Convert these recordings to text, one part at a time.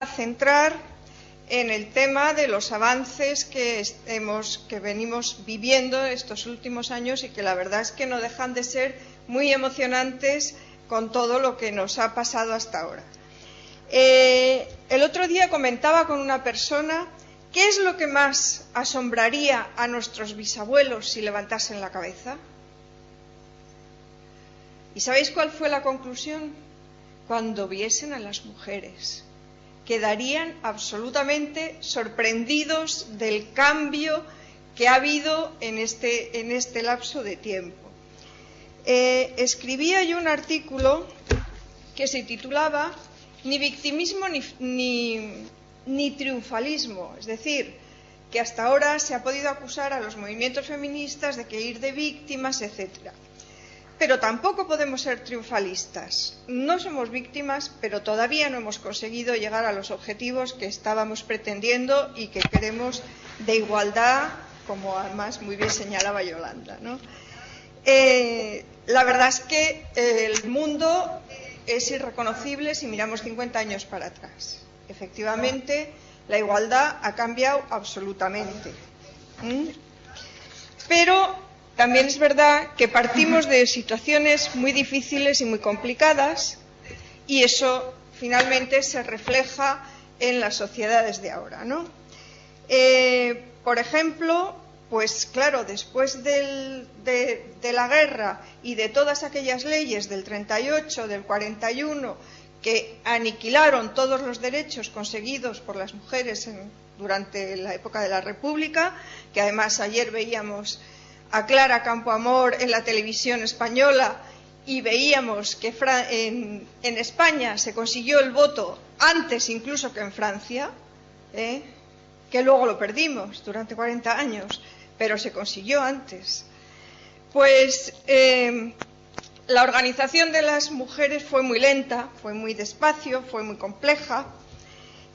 centrar en el tema de los avances que venimos viviendo estos últimos años y que la verdad es que no dejan de ser muy emocionantes con todo lo que nos ha pasado hasta ahora. El otro día comentaba con una persona qué es lo que más asombraría a nuestros bisabuelos si levantasen la cabeza. ¿Y sabéis cuál fue la conclusión? Cuando viesen a las mujeres. Quedarían absolutamente sorprendidos del cambio que ha habido en este lapso de tiempo. Escribía yo un artículo que se titulaba Ni victimismo ni triunfalismo, es decir, que hasta ahora se ha podido acusar a los movimientos feministas de que ir de víctimas, etcétera. Pero tampoco podemos ser triunfalistas. No somos víctimas, pero todavía no hemos conseguido llegar a los objetivos que estábamos pretendiendo y que queremos de igualdad, como además muy bien señalaba Yolanda, ¿no? La verdad es que el mundo es irreconocible si miramos 50 años para atrás. Efectivamente, la igualdad ha cambiado absolutamente. Pero también es verdad que partimos de situaciones muy difíciles y muy complicadas y eso finalmente se refleja en las sociedades de ahora, ¿no? Por ejemplo, pues claro, después de la guerra y de todas aquellas leyes del 38, del 41, que aniquilaron todos los derechos conseguidos por las mujeres durante la época de la República, que además ayer veíamos a Clara Campoamor en la televisión española y veíamos que en España se consiguió el voto antes incluso que en Francia, que luego lo perdimos durante 40 años, pero se consiguió antes. Pues la organización de las mujeres fue muy lenta, fue muy despacio, fue muy compleja.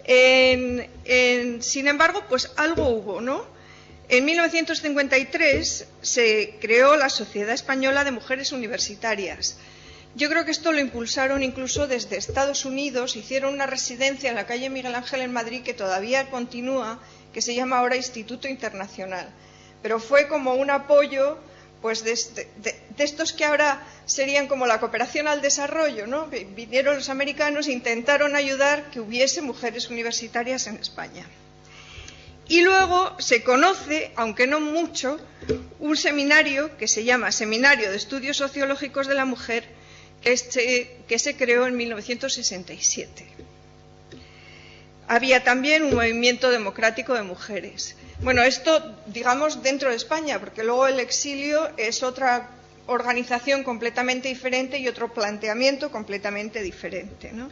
Sin embargo, pues algo hubo, ¿no? En 1953 se creó la Sociedad Española de Mujeres Universitarias. Yo creo que esto lo impulsaron incluso desde Estados Unidos. Hicieron una residencia en la calle Miguel Ángel en Madrid que todavía continúa, que se llama ahora Instituto Internacional. Pero fue como un apoyo pues de estos que ahora serían como la cooperación al desarrollo, ¿no? Vinieron los americanos e intentaron ayudar que hubiese mujeres universitarias en España. Y luego se conoce, aunque no mucho, un seminario que se llama Seminario de Estudios Sociológicos de la Mujer, que se creó en 1967. Había también un movimiento democrático de mujeres. Bueno, esto, digamos, dentro de España, porque luego el exilio es otra organización completamente diferente y otro planteamiento completamente diferente, ¿no?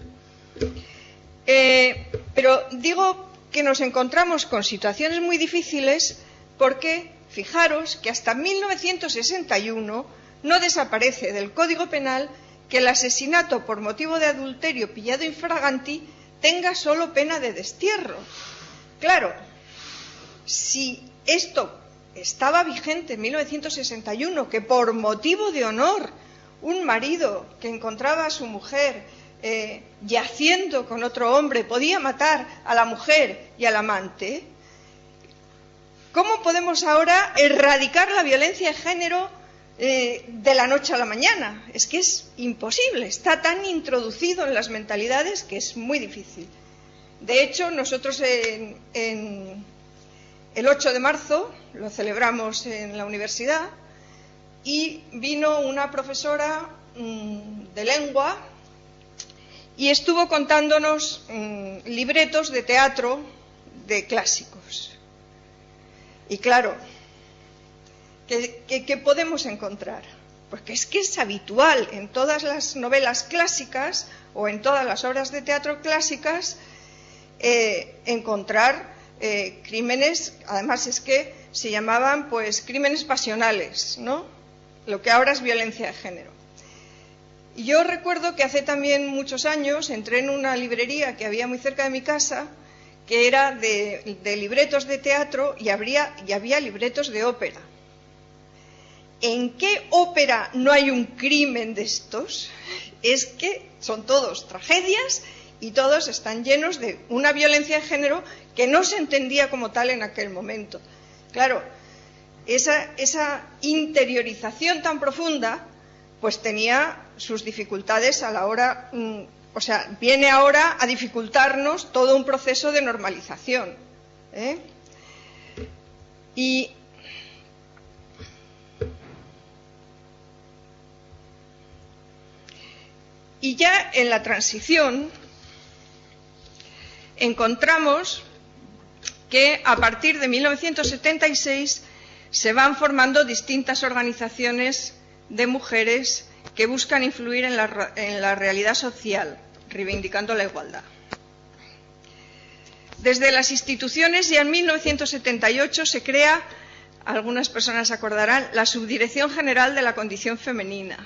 Pero digo que nos encontramos con situaciones muy difíciles porque, fijaros, que hasta 1961 no desaparece del Código Penal que el asesinato por motivo de adulterio pillado infraganti tenga solo pena de destierro. Claro, si esto estaba vigente en 1961, que por motivo de honor un marido que encontraba a su mujer yaciendo con otro hombre podía matar a la mujer y al amante, ¿cómo podemos ahora erradicar la violencia de género de la noche a la mañana? Es que es imposible, está tan introducido en las mentalidades que es muy difícil. De hecho, nosotros el 8 de marzo lo celebramos en la universidad y vino una profesora de lengua y estuvo contándonos libretos de teatro de clásicos. Y claro, ¿qué podemos encontrar? Porque es que es habitual en todas las novelas clásicas o en todas las obras de teatro clásicas encontrar crímenes, además es que se llamaban pues crímenes pasionales, ¿no? Lo que ahora es violencia de género. Y yo recuerdo que hace también muchos años entré en una librería que había muy cerca de mi casa, que era de libretos de teatro y había libretos de ópera. ¿En qué ópera no hay un crimen de estos? Es que son todos tragedias y todos están llenos de una violencia de género que no se entendía como tal en aquel momento. Claro, esa interiorización tan profunda pues tenía sus dificultades a la hora, o sea, viene ahora a dificultarnos todo un proceso de normalización, ¿eh? Y ya en la transición encontramos que a partir de 1976 se van formando distintas organizaciones de mujeres que buscan influir en la realidad social, reivindicando la igualdad. Desde las instituciones, ya en 1978 se crea, algunas personas se acordarán, la Subdirección General de la Condición Femenina.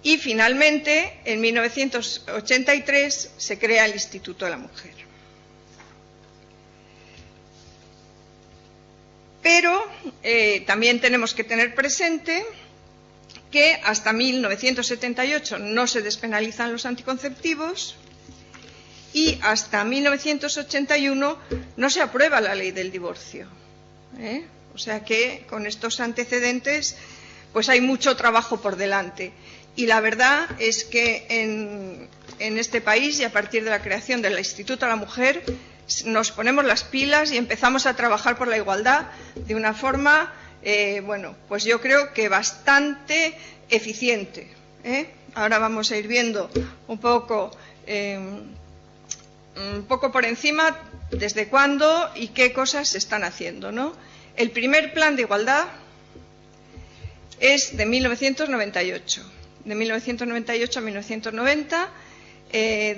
Y finalmente, en 1983, se crea el Instituto de la Mujer. Pero también tenemos que tener presente que hasta 1978 no se despenalizan los anticonceptivos y hasta 1981 no se aprueba la ley del divorcio, ¿eh? O sea que con estos antecedentes pues hay mucho trabajo por delante. Y la verdad es que en este país, y a partir de la creación del Instituto de la Mujer, nos ponemos las pilas y empezamos a trabajar por la igualdad de una forma, bueno, pues yo creo que bastante eficiente, ¿eh? Ahora vamos a ir viendo un poco por encima desde cuándo y qué cosas se están haciendo, ¿no? El primer plan de igualdad es de 1998. De 1998 a 1990,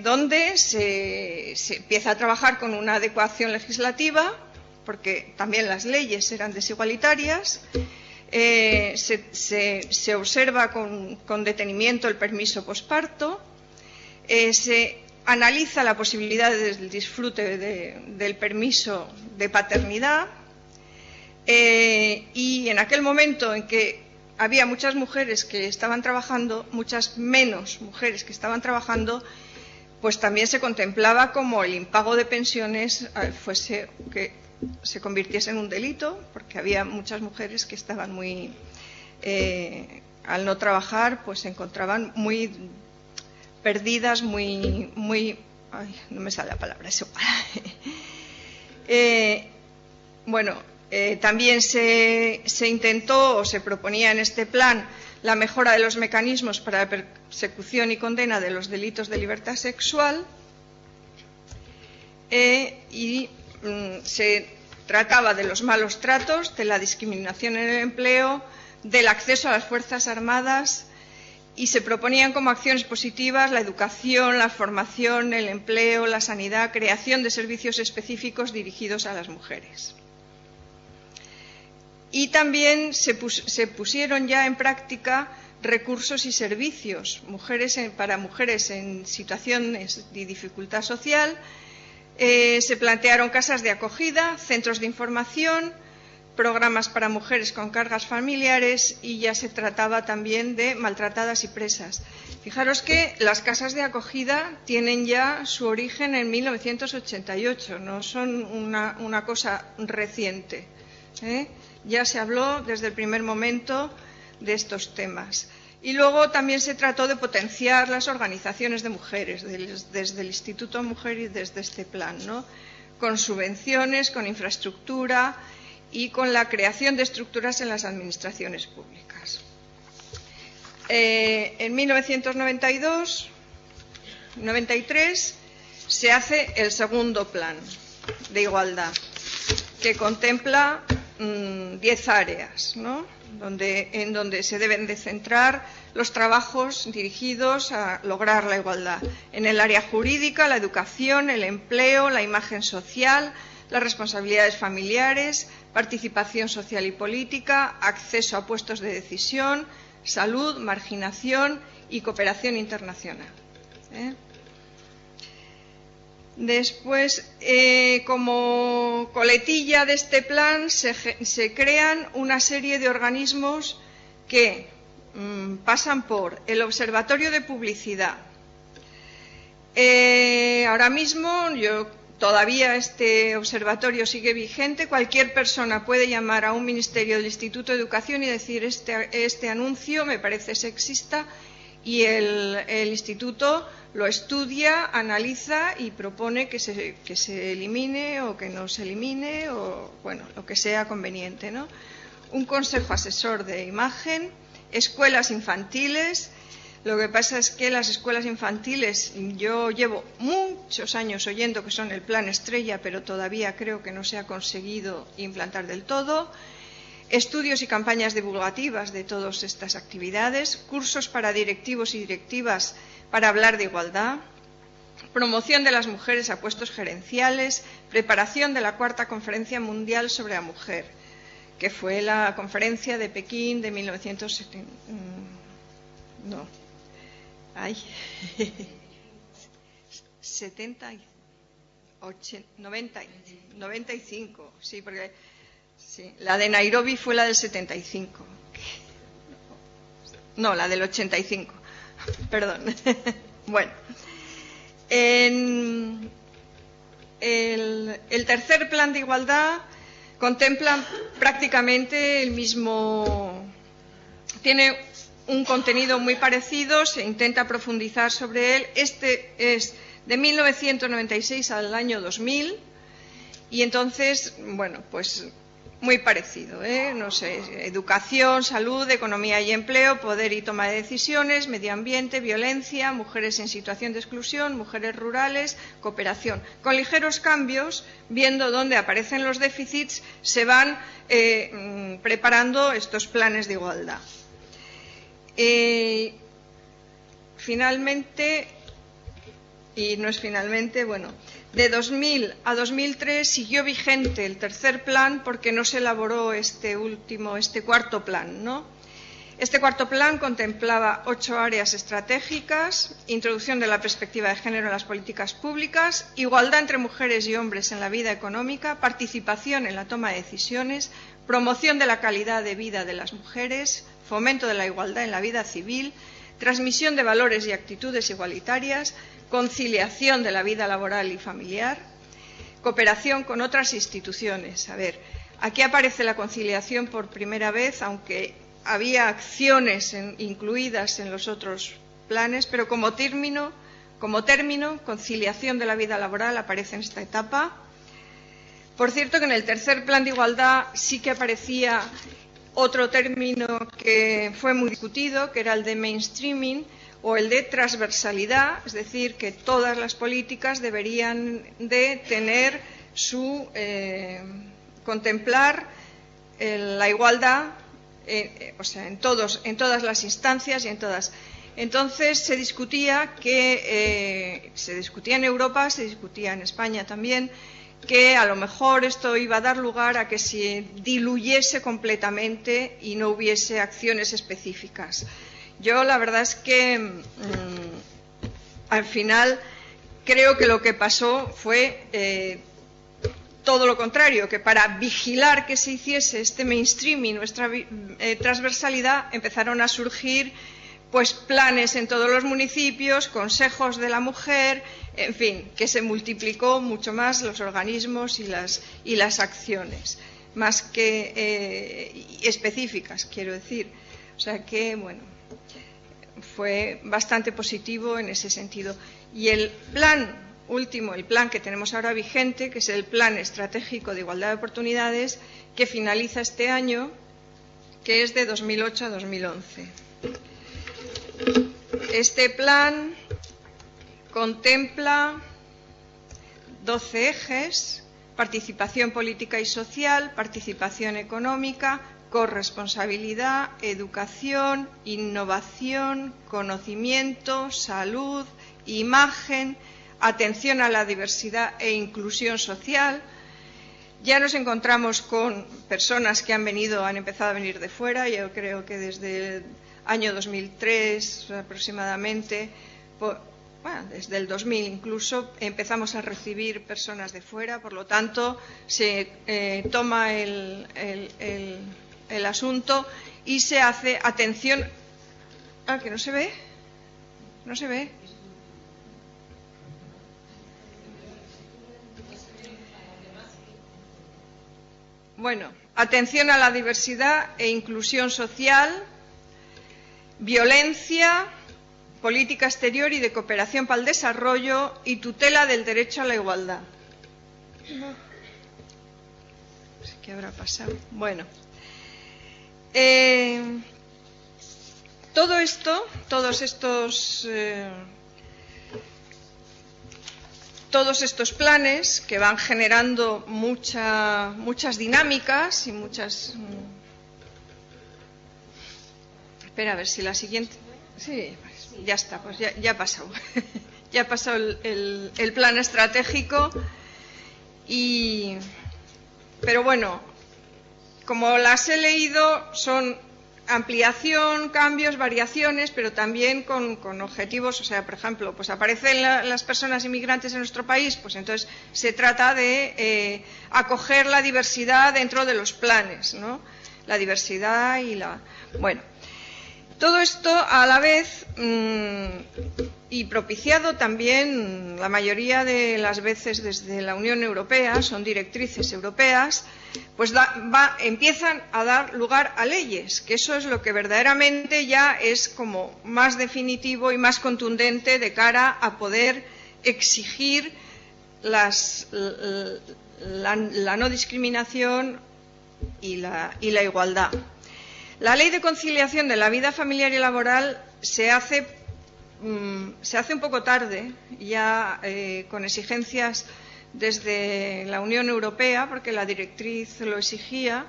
donde se empieza a trabajar con una adecuación legislativa, porque también las leyes eran desigualitarias, se observa con detenimiento el permiso posparto, se analiza la posibilidad del disfrute del permiso de paternidad, y en aquel momento en que había muchas mujeres que estaban trabajando, muchas menos mujeres que estaban trabajando, pues también se contemplaba como el impago de pensiones que se convirtiese en un delito, porque había muchas mujeres que estaban muy, al no trabajar, pues se encontraban muy perdidas, muy, ay, no me sale la palabra, eso. Bueno. También se intentó o se proponía en este plan la mejora de los mecanismos para la persecución y condena de los delitos de libertad sexual, y se trataba de los malos tratos, de la discriminación en el empleo, del acceso a las Fuerzas Armadas, y se proponían como acciones positivas la educación, la formación, el empleo, la sanidad, creación de servicios específicos dirigidos a las mujeres. Y también se pusieron ya en práctica recursos y servicios para mujeres en situaciones de dificultad social. Se plantearon casas de acogida, centros de información, programas para mujeres con cargas familiares, y ya se trataba también de maltratadas y presas. Fijaros que las casas de acogida tienen ya su origen en 1988, no son una cosa reciente, ¿eh? Ya se habló desde el primer momento de estos temas. Y luego también se trató de potenciar las organizaciones de mujeres, desde el Instituto de Mujer y desde este plan, ¿no? Con subvenciones, con infraestructura y con la creación de estructuras en las administraciones públicas. En 1992-93 se hace el segundo plan de igualdad, que contempla 10 áreas, ¿no? en donde se deben de centrar los trabajos dirigidos a lograr la igualdad. En el área jurídica, la educación, el empleo, la imagen social, las responsabilidades familiares, participación social y política, acceso a puestos de decisión, salud, marginación y cooperación internacional. Después, como coletilla de este plan, se crean una serie de organismos que pasan por el Observatorio de Publicidad, Ahora mismo todavía este observatorio sigue vigente. Cualquier persona puede llamar a un ministerio del Instituto de Educación y decir este anuncio me parece sexista, y el instituto lo estudia, analiza y propone que se elimine o que no se elimine, o bueno, lo que sea conveniente, ¿no? Un consejo asesor de imagen, escuelas infantiles. Lo que pasa es que las escuelas infantiles, yo llevo muchos años oyendo que son el plan estrella, pero todavía creo que no se ha conseguido implantar del todo. Estudios y campañas divulgativas de todas estas actividades, cursos para directivos y directivas para hablar de igualdad, promoción de las mujeres a puestos gerenciales, preparación de la 4ª Conferencia Mundial sobre la Mujer, que fue la conferencia de Pekín de 1970. No. Ay. 70, 80, 90, 95, sí, porque sí, la de Nairobi fue la del 75. No, la del 85. Perdón. Bueno. El tercer plan de igualdad contempla prácticamente el mismo, tiene un contenido muy parecido, se intenta profundizar sobre él. Este es de 1996 al año 2000 y entonces, bueno, pues muy parecido, no sé, educación, salud, economía y empleo, poder y toma de decisiones, medio ambiente, violencia, mujeres en situación de exclusión, mujeres rurales, cooperación. Con ligeros cambios, viendo dónde aparecen los déficits, se van preparando estos planes de igualdad. Finalmente, y no es finalmente, bueno, de 2000 a 2003 siguió vigente el tercer plan porque no se elaboró este cuarto plan, ¿no? Este cuarto plan contemplaba 8 áreas estratégicas: introducción de la perspectiva de género en las políticas públicas, igualdad entre mujeres y hombres en la vida económica, participación en la toma de decisiones, promoción de la calidad de vida de las mujeres, fomento de la igualdad en la vida civil, transmisión de valores y actitudes igualitarias, conciliación de la vida laboral y familiar, cooperación con otras instituciones. A ver, aquí aparece la conciliación por primera vez, aunque había acciones incluidas en los otros planes, pero como término, conciliación de la vida laboral aparece en esta etapa. Por cierto, que en el tercer plan de igualdad sí que aparecía otro término que fue muy discutido, que era el de mainstreaming o el de transversalidad, es decir, que todas las políticas deberían de tener contemplar la igualdad, o sea, en todas las instancias y en todas. Entonces se discutía en Europa, se discutía en España también, que a lo mejor esto iba a dar lugar a que se diluyese completamente y no hubiese acciones específicas. Yo la verdad es que al final creo que lo que pasó fue todo lo contrario, que para vigilar que se hiciese este mainstreaming, nuestra transversalidad, empezaron a surgir pues planes en todos los municipios, consejos de la mujer, en fin, que se multiplicó mucho más los organismos y las acciones, más que específicas, quiero decir. O sea que, bueno, fue bastante positivo en ese sentido. Y el plan último, el plan que tenemos ahora vigente, que es el Plan Estratégico de Igualdad de Oportunidades, que finaliza este año, que es de 2008 a 2011. Este plan contempla 12 ejes: participación política y social, participación económica, corresponsabilidad, educación, innovación, conocimiento, salud, imagen, atención a la diversidad e inclusión social. Ya nos encontramos con personas que han empezado a venir de fuera. Yo creo que desde el año 2003 aproximadamente, desde el 2000 incluso, empezamos a recibir personas de fuera. Por lo tanto, se toma el asunto y se hace atención. ¿Que no se ve? ¿No se ve? Bueno, atención a la diversidad e inclusión social, violencia, política exterior y de cooperación para el desarrollo y tutela del derecho a la igualdad. ¿Qué habrá pasado? Bueno, todo esto, todos estos planes que van generando muchas dinámicas y muchas... Espera, a ver si la siguiente... Sí, pues ya está, pues ya ha pasado. Ya ha pasado el plan estratégico pero bueno, como las he leído, son ampliación, cambios, variaciones, pero también con objetivos. O sea, por ejemplo, pues aparecen las personas inmigrantes en nuestro país, pues entonces se trata de acoger la diversidad dentro de los planes, ¿no? La diversidad y Bueno, todo esto a la vez y propiciado también la mayoría de las veces desde la Unión Europea, son directrices europeas, pues empiezan a dar lugar a leyes, que eso es lo que verdaderamente ya es como más definitivo y más contundente de cara a poder exigir la no discriminación y la igualdad. La Ley de Conciliación de la Vida Familiar y Laboral se hace un poco tarde, ya con exigencias desde la Unión Europea, porque la directriz lo exigía,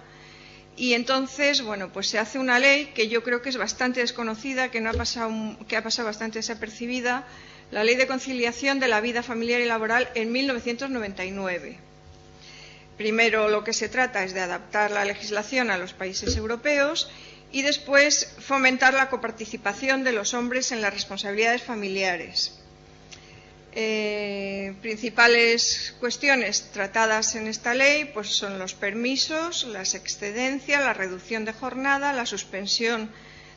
y entonces, bueno, pues se hace una ley que yo creo que es bastante desconocida, que ha pasado bastante desapercibida, la Ley de Conciliación de la Vida Familiar y Laboral en 1999. Primero, lo que se trata es de adaptar la legislación a los países europeos y después fomentar la coparticipación de los hombres en las responsabilidades familiares. Principales cuestiones tratadas en esta ley pues son los permisos, las excedencias, la reducción de jornada, la suspensión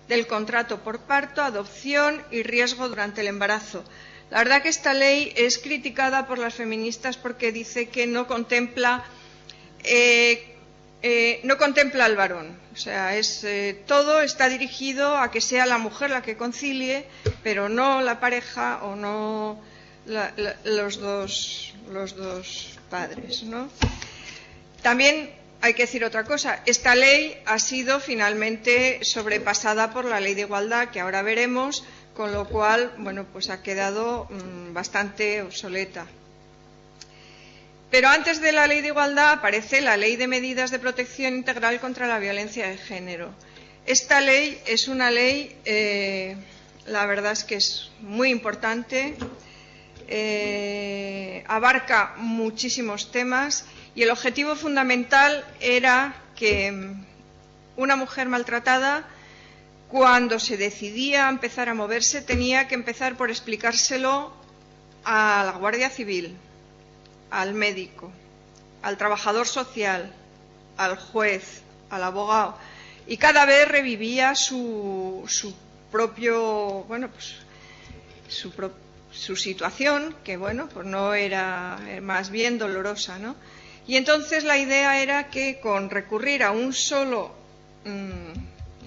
del contrato por parto, adopción y riesgo durante el embarazo. La verdad que esta ley es criticada por las feministas porque dice que no contempla al varón. O sea, todo está dirigido a que sea la mujer la que concilie, pero no la pareja o no los dos padres, ¿no? También hay que decir otra cosa. Esta ley ha sido finalmente sobrepasada por la Ley de Igualdad, que ahora veremos, con lo cual, bueno, pues ha quedado bastante obsoleta. Pero antes de la Ley de Igualdad aparece la Ley de Medidas de Protección Integral contra la Violencia de Género. Esta ley es una ley, la verdad es que es muy importante, abarca muchísimos temas y el objetivo fundamental era que una mujer maltratada, cuando se decidía a empezar a moverse, tenía que empezar por explicárselo a la Guardia Civil, al médico, al trabajador social, al juez, al abogado, y cada vez revivía su propio, bueno, pues su situación, que bueno, pues no era, más bien dolorosa, ¿no? Y entonces la idea era que con recurrir a un solo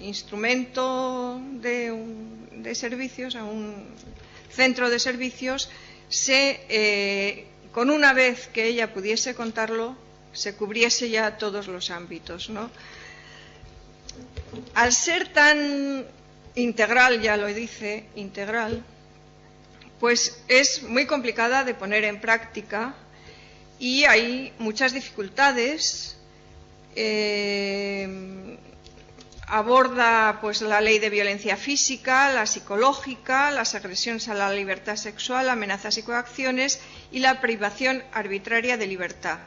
instrumento de servicios, a un centro de servicios, con una vez que ella pudiese contarlo, se cubriese ya todos los ámbitos, ¿no? Al ser tan integral, ya lo dice, integral, pues es muy complicada de poner en práctica y hay muchas dificultades. Aborda pues la ley de violencia física, la psicológica, las agresiones a la libertad sexual, amenazas y coacciones y la privación arbitraria de libertad.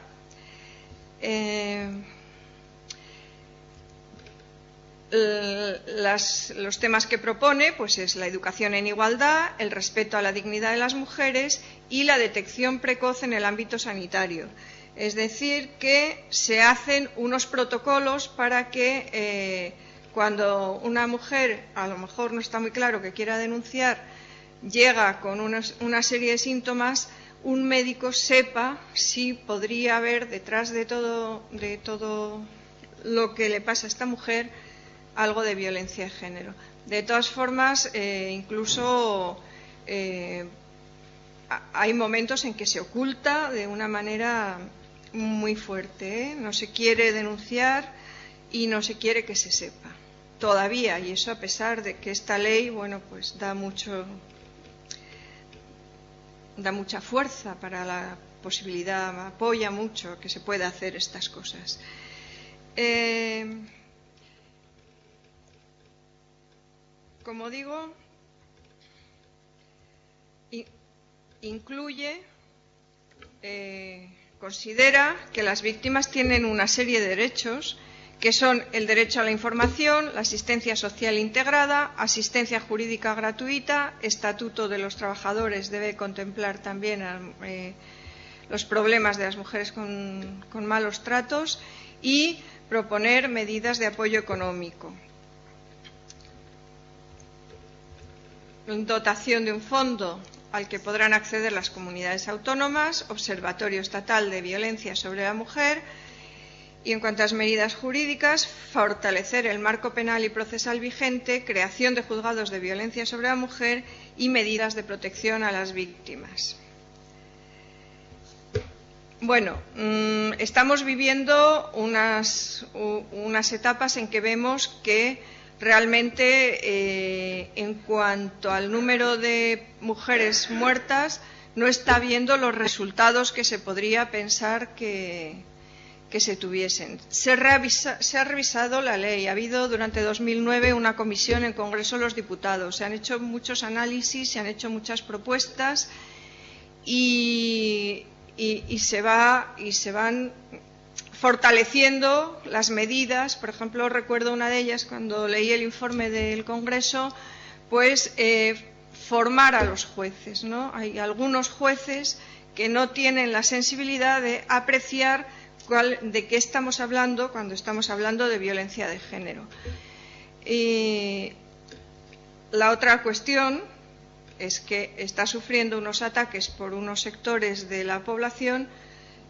Los temas que propone pues es la educación en igualdad, el respeto a la dignidad de las mujeres y la detección precoz en el ámbito sanitario. Es decir, que se hacen unos protocolos para que cuando una mujer, a lo mejor no está muy claro que quiera denunciar, llega con una serie de síntomas, un médico sepa si podría haber detrás de todo lo que le pasa a esta mujer algo de violencia de género. De todas formas, incluso hay momentos en que se oculta de una manera muy fuerte, ¿eh? No se quiere denunciar y no se quiere que se sepa todavía, y eso a pesar de que esta ley, bueno, pues da mucha fuerza para la posibilidad, apoya mucho que se pueda hacer estas cosas. Como digo, considera que las víctimas tienen una serie de derechos, que son el derecho a la información, la asistencia social integrada, asistencia jurídica gratuita, estatuto de los trabajadores debe contemplar también los problemas de las mujeres con malos tratos, y proponer medidas de apoyo económico. Dotación de un fondo al que podrán acceder las comunidades autónomas, observatorio estatal de violencia sobre la mujer, y en cuanto a las medidas jurídicas, fortalecer el marco penal y procesal vigente, creación de juzgados de violencia sobre la mujer y medidas de protección a las víctimas. Bueno, estamos viviendo unas etapas en que vemos que realmente, en cuanto al número de mujeres muertas, no está viendo los resultados que se podría pensar que se tuviesen. Se ha revisado la ley. Ha habido durante 2009 una comisión en el Congreso de los Diputados. Se han hecho muchos análisis, se han hecho muchas propuestas y se van fortaleciendo las medidas. Por ejemplo, recuerdo una de ellas cuando leí el informe del Congreso, pues formar a los jueces, ¿no? Hay algunos jueces que no tienen la sensibilidad de apreciar de qué estamos hablando cuando estamos hablando de violencia de género. Y la otra cuestión es que está sufriendo unos ataques por unos sectores de la población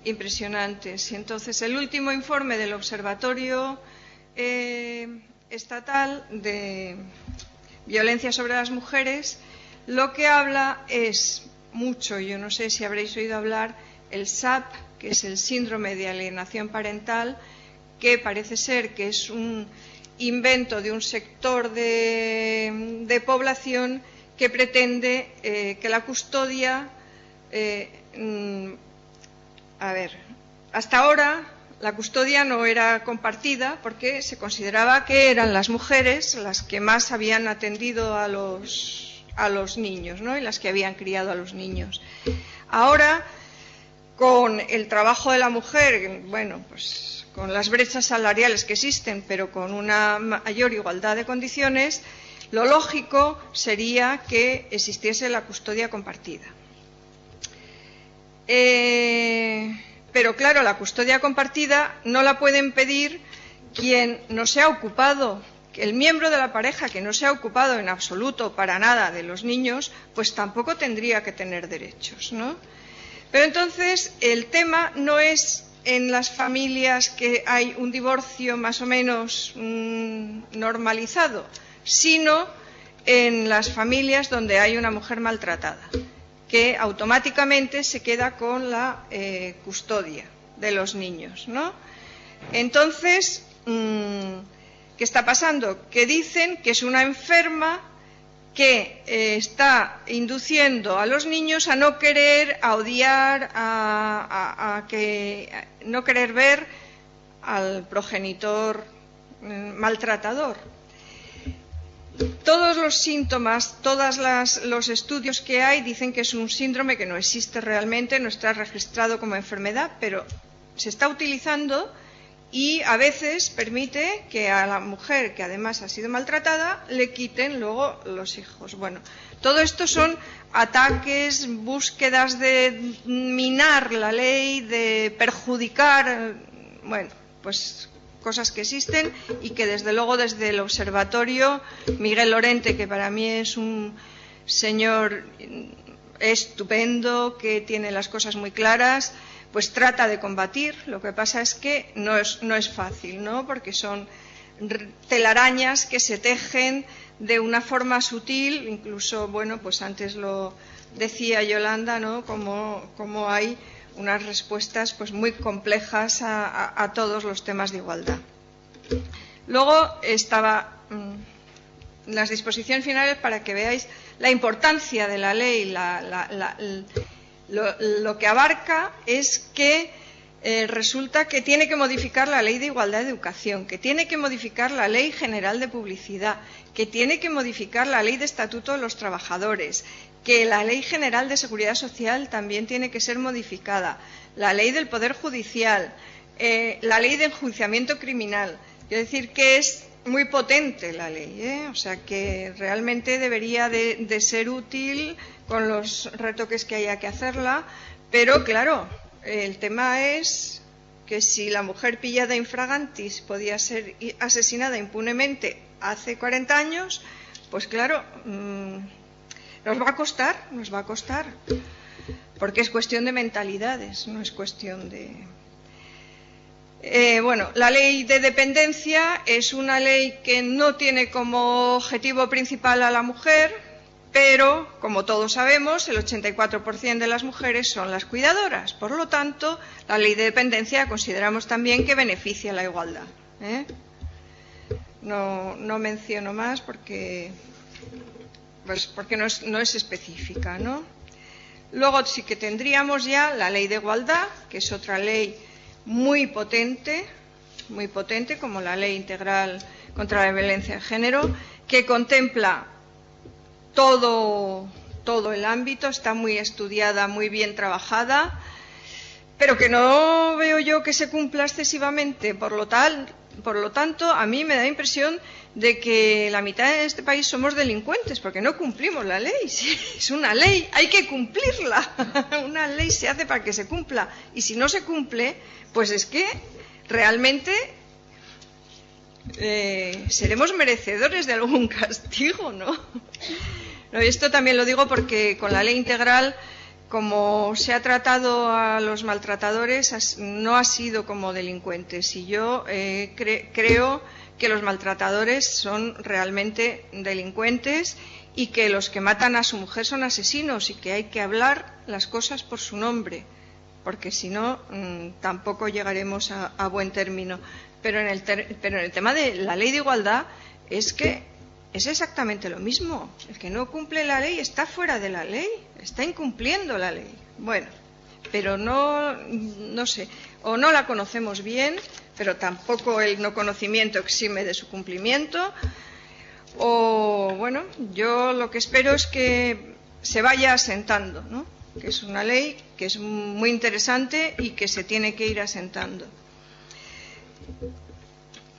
impresionantes. Y entonces, el último informe del Observatorio Estatal de Violencia sobre las Mujeres lo que habla es mucho, yo no sé si habréis oído hablar, el SAP, que es el síndrome de alienación parental, que parece ser que es un invento de un sector de población que pretende que la custodia... hasta ahora la custodia no era compartida porque se consideraba que eran las mujeres las que más habían atendido a los niños, ¿no? Y las que habían criado a los niños. Ahora, con el trabajo de la mujer, bueno, pues con las brechas salariales que existen, pero con una mayor igualdad de condiciones, lo lógico sería que existiese la custodia compartida. Pero claro, la custodia compartida no la pueden pedir quien no se ha ocupado, el miembro de la pareja que no se ha ocupado en absoluto para nada de los niños, pues tampoco tendría que tener derechos, ¿no? Pero entonces el tema no es en las familias que hay un divorcio más o menos normalizado, sino en las familias donde hay una mujer maltratada, que automáticamente se queda con la custodia de los niños, ¿no? Entonces, ¿qué está pasando? Que dicen que es una enferma que está induciendo a los niños a no querer, a odiar, no querer ver al progenitor maltratador. Todos los síntomas, todos los estudios que hay dicen que es un síndrome que no existe realmente, no está registrado como enfermedad, pero se está utilizando y a veces permite que a la mujer, que además ha sido maltratada, le quiten luego los hijos. Bueno, todo esto son ataques, búsquedas de minar la ley, de perjudicar, bueno, pues cosas que existen y que desde luego desde el observatorio, Miguel Lorente, que para mí es un señor estupendo, que tiene las cosas muy claras, pues trata de combatir. Lo que pasa es que no es fácil, ¿no? Porque son telarañas que se tejen de una forma sutil, incluso, bueno, pues antes lo decía Yolanda, ¿no? Como hay unas respuestas pues muy complejas a todos los temas de igualdad. Luego estaba las disposiciones finales para que veáis la importancia de la ley. Lo que abarca es que resulta que tiene que modificar la Ley de Igualdad de Educación, que tiene que modificar la Ley General de Publicidad, que tiene que modificar la Ley de Estatuto de los Trabajadores, que la Ley General de Seguridad Social también tiene que ser modificada, la Ley del Poder Judicial, la Ley de Enjuiciamiento Criminal. Quiero decir que es muy potente la ley, ¿eh? O sea que realmente debería de ser útil con los retoques que haya que hacerla, pero claro, el tema es que si la mujer pillada infragantis podía ser asesinada impunemente hace 40 años, pues claro, nos va a costar, porque es cuestión de mentalidades, no es cuestión de... Bueno, la ley de dependencia es una ley que no tiene como objetivo principal a la mujer, pero, como todos sabemos, el 84% de las mujeres son las cuidadoras. Por lo tanto, la ley de dependencia consideramos también que beneficia la igualdad, ¿eh? No menciono más porque no es específica, ¿no? Luego sí que tendríamos ya la ley de igualdad, que es otra ley muy potente, como la Ley Integral contra la Violencia de Género, que contempla todo el ámbito, está muy estudiada, muy bien trabajada, pero que no veo yo que se cumpla excesivamente. Por lo tanto, a mí me da la impresión de que la mitad de este país somos delincuentes, porque no cumplimos la ley. Si es una ley, hay que cumplirla. Una ley se hace para que se cumpla, y si no se cumple, pues es que realmente seremos merecedores de algún castigo, ¿no? Esto también lo digo porque con la ley integral, como se ha tratado a los maltratadores, no ha sido como delincuentes, y yo creo que los maltratadores son realmente delincuentes y que los que matan a su mujer son asesinos, y que hay que hablar las cosas por su nombre, porque si no tampoco llegaremos a buen término. Pero en el tema de la ley de igualdad es que es exactamente lo mismo. El que no cumple la ley está fuera de la ley, está incumpliendo la ley. Bueno, pero no sé, o no la conocemos bien, pero tampoco el no conocimiento exime de su cumplimiento, o bueno, yo lo que espero es que se vaya asentando, ¿no? Que es una ley que es muy interesante y que se tiene que ir asentando.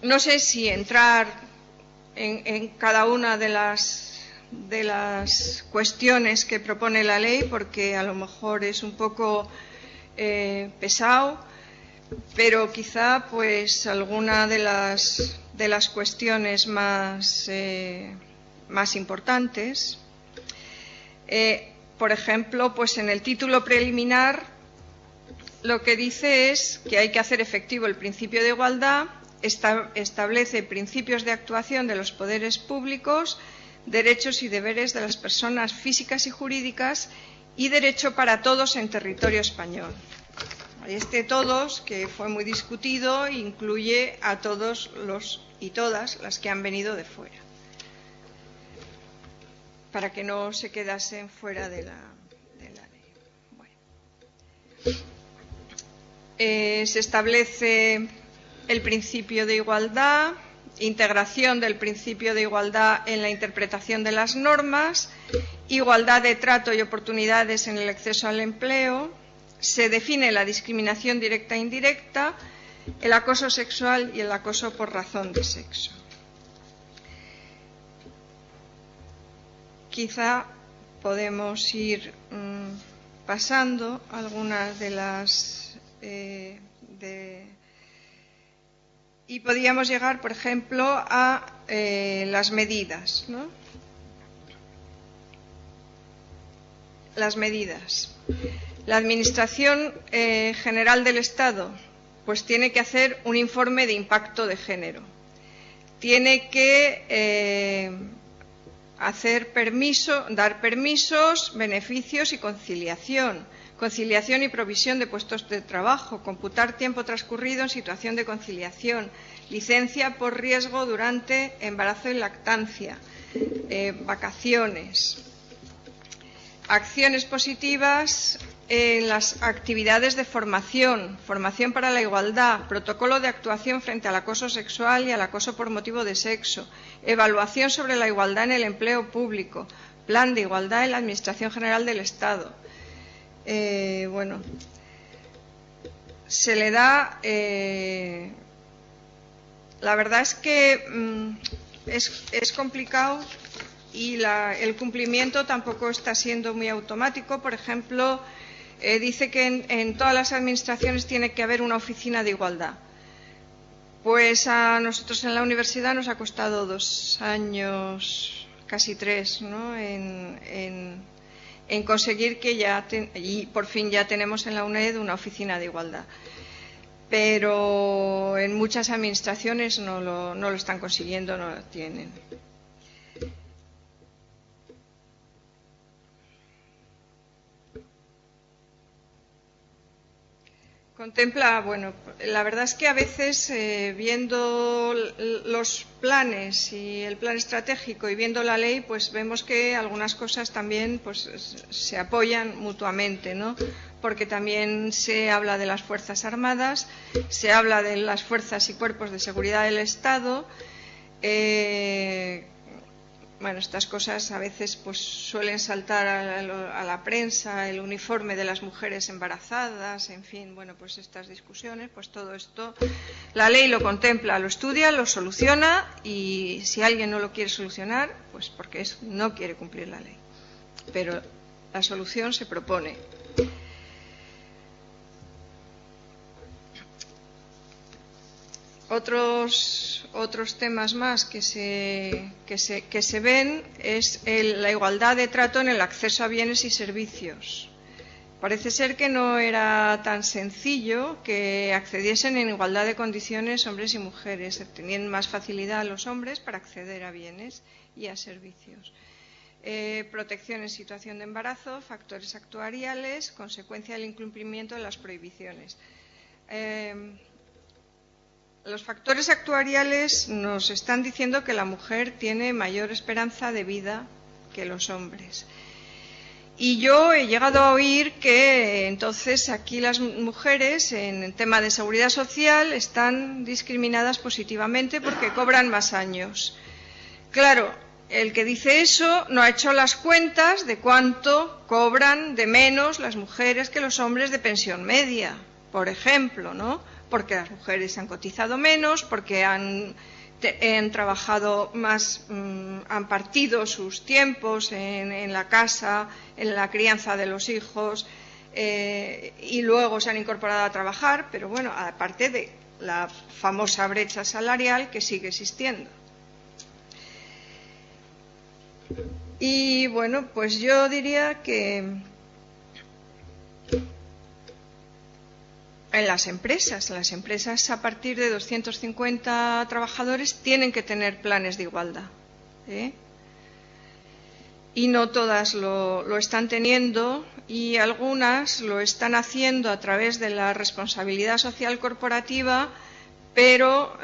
No sé si entrar en cada una de las cuestiones que propone la ley, porque a lo mejor es un poco pesado, pero quizá pues alguna de las cuestiones más importantes. Por ejemplo, pues en el título preliminar lo que dice es que hay que hacer efectivo el principio de igualdad, establece principios de actuación de los poderes públicos, derechos y deberes de las personas físicas y jurídicas y derecho para todos en territorio español. Este todos, que fue muy discutido, incluye a todos los y todas las que han venido de fuera, para que no se quedasen fuera de la ley. Bueno. Se establece el principio de igualdad, integración del principio de igualdad en la interpretación de las normas, igualdad de trato y oportunidades en el acceso al empleo, se define la discriminación directa e indirecta, el acoso sexual y el acoso por razón de sexo. Quizá podemos ir pasando algunas de las... y podríamos llegar, por ejemplo, a las medidas, ¿no? las medidas. La Administración General del Estado pues tiene que hacer un informe de impacto de género. Tiene que dar permisos, beneficios y conciliación y provisión de puestos de trabajo, computar tiempo transcurrido en situación de conciliación, licencia por riesgo durante embarazo y lactancia, vacaciones, acciones positivas en las actividades de formación para la igualdad, protocolo de actuación frente al acoso sexual y al acoso por motivo de sexo, evaluación sobre la igualdad en el empleo público, plan de igualdad en la Administración General del Estado. Se le da... la verdad es que es complicado y el cumplimiento tampoco está siendo muy automático. Por ejemplo, dice que en todas las administraciones tiene que haber una oficina de igualdad. Pues a nosotros en la universidad nos ha costado 2 años, casi 3, ¿no? en conseguir que y por fin ya tenemos en la UNED una oficina de igualdad. Pero en muchas administraciones no lo están consiguiendo, no lo tienen. Contempla, la verdad es que a veces viendo los planes y el plan estratégico y viendo la ley, pues vemos que algunas cosas también pues se apoyan mutuamente, ¿no? Porque también se habla de las Fuerzas Armadas, se habla de las fuerzas y cuerpos de seguridad del Estado. Estas cosas a veces pues suelen saltar a la prensa, el uniforme de las mujeres embarazadas, en fin, pues estas discusiones, pues todo esto, la ley lo contempla, lo estudia, lo soluciona, y si alguien no lo quiere solucionar, pues porque no quiere cumplir la ley. Pero la solución se propone. Otros temas más que se ven es la igualdad de trato en el acceso a bienes y servicios. Parece ser que no era tan sencillo que accediesen en igualdad de condiciones hombres y mujeres. Tenían más facilidad los hombres para acceder a bienes y a servicios. Protección en situación de embarazo, factores actuariales, consecuencia del incumplimiento de las prohibiciones. Los factores actuariales nos están diciendo que la mujer tiene mayor esperanza de vida que los hombres. Y yo he llegado a oír que entonces aquí las mujeres en el tema de seguridad social están discriminadas positivamente porque cobran más años. Claro, el que dice eso no ha hecho las cuentas de cuánto cobran de menos las mujeres que los hombres de pensión media, por ejemplo, ¿no? Porque las mujeres han cotizado menos, porque han trabajado más, han partido sus tiempos en la casa, en la crianza de los hijos, y luego se han incorporado a trabajar, pero aparte de la famosa brecha salarial que sigue existiendo. Y pues yo diría que en las empresas a partir de 250 trabajadores tienen que tener planes de igualdad, y no todas lo están teniendo, y algunas lo están haciendo a través de la responsabilidad social corporativa, pero